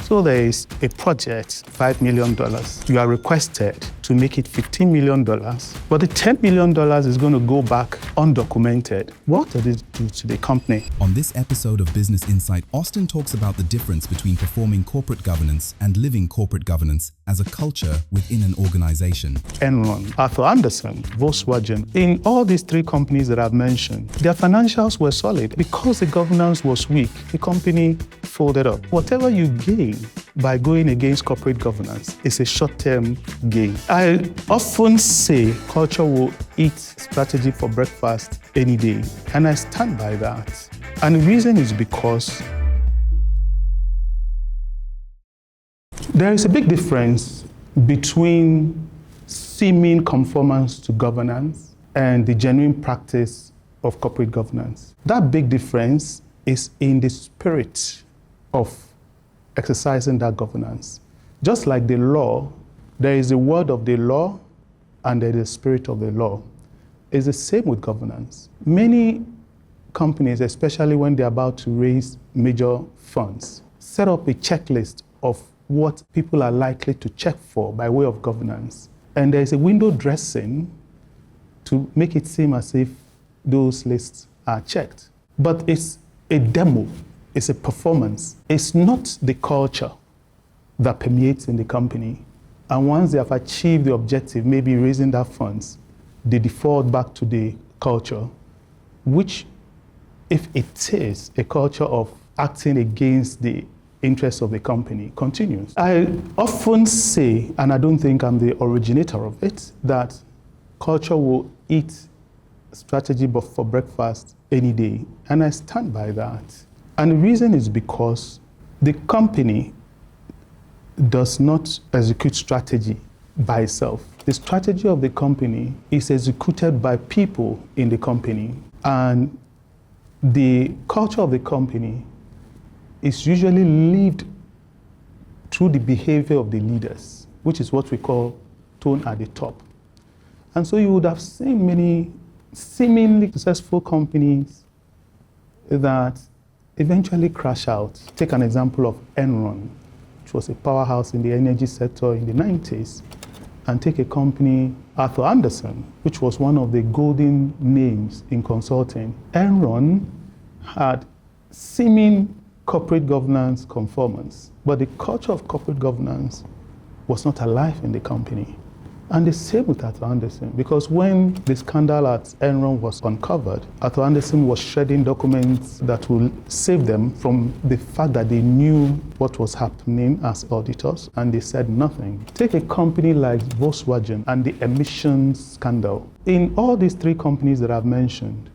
So there is a project, $5 million. You are requested to make it $15 million, but the $10 million is going to go back undocumented. What does it do to the company? On this episode of Business Insight, Austin talks about the difference between performing corporate governance and living corporate governance as a culture within an organization. Enron, Arthur Andersen, Volkswagen, in all these three companies that I've mentioned, their financials were solid. Because the governance was weak, the company folded up. Whatever you gain by going against corporate governance is a short-term gain. I often say culture will eat strategy for breakfast any day, and I stand by that. And the reason is because there is a big difference between seeming conformance to governance and the genuine practice of corporate governance. That big difference is in the spirit of exercising that governance. Just like the law, there is a word of the law and there is a spirit of the law. It's the same with governance. Many companies, especially when they're about to raise major funds, set up a checklist of what people are likely to check for by way of governance. And there is a window dressing to make it seem as if those lists are checked. But it's a demo. It's a performance. It's not the culture that permeates in the company. And once they have achieved the objective, maybe raising that funds, they default back to the culture, which, if it is a culture of acting against the interests of the company, continues. I often say, and I don't think I'm the originator of it, that culture will eat strategy for breakfast any day. And I stand by that. And the reason is because the company does not execute strategy by itself. The strategy of the company is executed by people in the company. And the culture of the company is usually lived through the behavior of the leaders, which is what we call tone at the top. And so you would have seen many seemingly successful companies that eventually crash out. Take an example of Enron, which was a powerhouse in the energy sector in the 90s, and take a company, Arthur Andersen, which was one of the golden names in consulting. Enron had seeming corporate governance conformance, but the culture of corporate governance was not alive in the company. And the same with Arthur Andersen, because when the scandal at Enron was uncovered, Arthur Andersen was shredding documents that will save them from the fact that they knew what was happening as auditors, and they said nothing. Take a company like Volkswagen and the emissions scandal. In all these three companies that I've mentioned,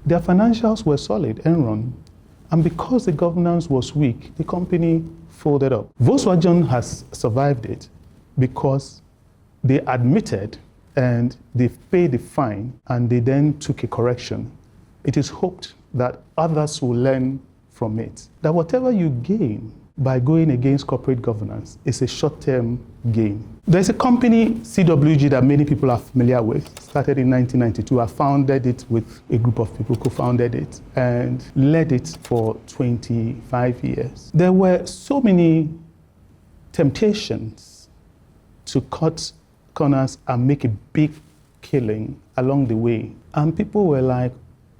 their financials were solid, Enron, and because the governance was weak, the company folded up. Volkswagen has survived it because they admitted and they paid the fine and they then took a correction. It is hoped that others will learn from it. That whatever you gain by going against corporate governance is a short-term gain. There's a company, CWG, that many people are familiar with, started in 1992. I founded it with a group of people, co-founded it, and led it for 25 years. There were so many temptations to cut corners and make a big killing along the way. And people were like,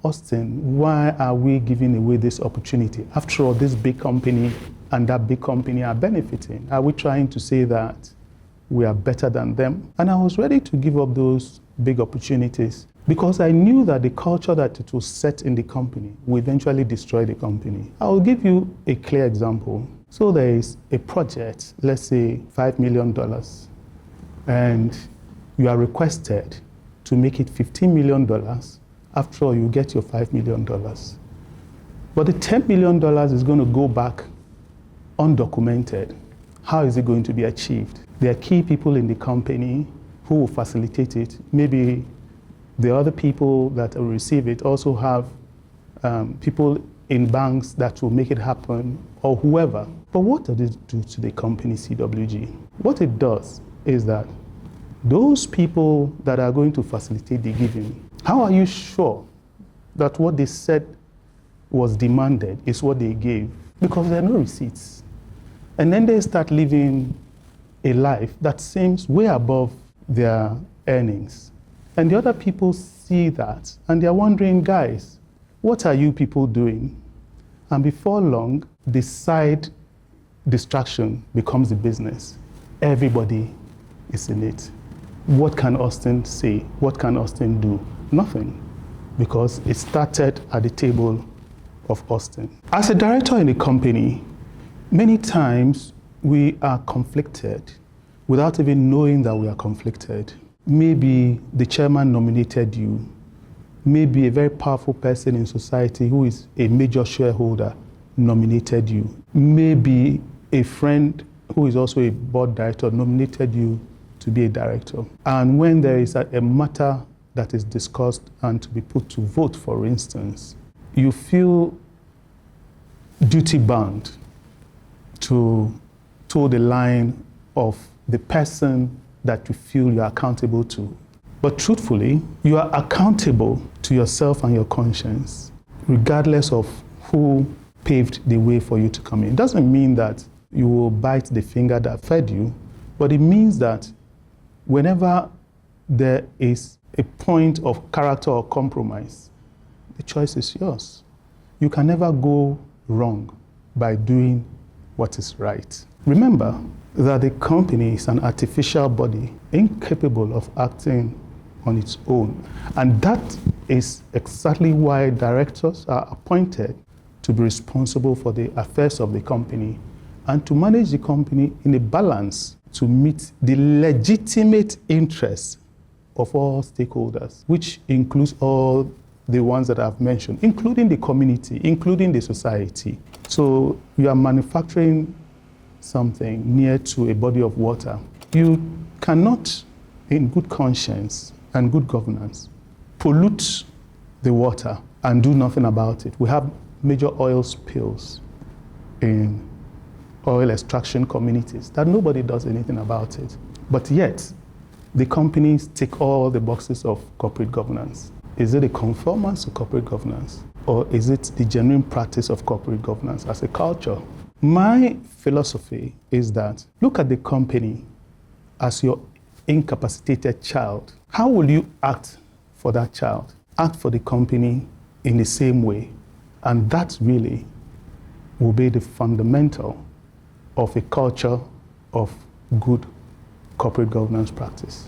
Austin, why are we giving away this opportunity? After all, this big company and that big company are benefiting. Are we trying to say that we are better than them? And I was ready to give up those big opportunities because I knew that the culture that it was set in the company will eventually destroy the company. I will give you a clear example. So there is a project, let's say $5 million, and you are requested to make it $15 million. After all, you get your $5 million. But the $10 million is going to go back undocumented. How is it going to be achieved? There are key people in the company who will facilitate it. Maybe the other people that will receive it also have people in banks that will make it happen, or whoever. But what does it do to the company CWG? What it does is that those people that are going to facilitate the giving, how are you sure that what they said was demanded is what they gave? Because there are no receipts. And then they start living a life that seems way above their earnings. And the other people see that and they're wondering, guys, what are you people doing? And before long, the side distraction becomes the business. Everybody is in it. What can Austin say? What can Austin do? Nothing, because it started at the table of Austin. As a director in a company, many times we are conflicted without even knowing that we are conflicted. Maybe the chairman nominated you. Maybe a very powerful person in society who is a major shareholder nominated you. Maybe a friend who is also a board director nominated you to be a director. And when there is a matter that is discussed and to be put to vote, for instance, you feel duty bound to toe the line of the person that you feel you are accountable to. But truthfully, you are accountable to yourself and your conscience, regardless of who paved the way for you to come in. It doesn't mean that you will bite the finger that fed you, but it means that whenever there is a point of character or compromise, the choice is yours. You can never go wrong by doing what is right. Remember that the company is an artificial body incapable of acting on its own. And that is exactly why directors are appointed to be responsible for the affairs of the company and to manage the company in a balance to meet the legitimate interests of all stakeholders, which includes all the ones that I've mentioned, including the community, including the society. So you are manufacturing something near to a body of water. You cannot, in good conscience and good governance, pollute the water and do nothing about it. We have major oil spills in oil extraction communities that nobody does anything about it. But yet, the companies tick all the boxes of corporate governance. Is it a conformance to corporate governance? Or is it the genuine practice of corporate governance as a culture? My philosophy is that look at the company as your incapacitated child. How will you act for that child? Act for the company in the same way. And that really will be the fundamental of a culture of good corporate governance practice.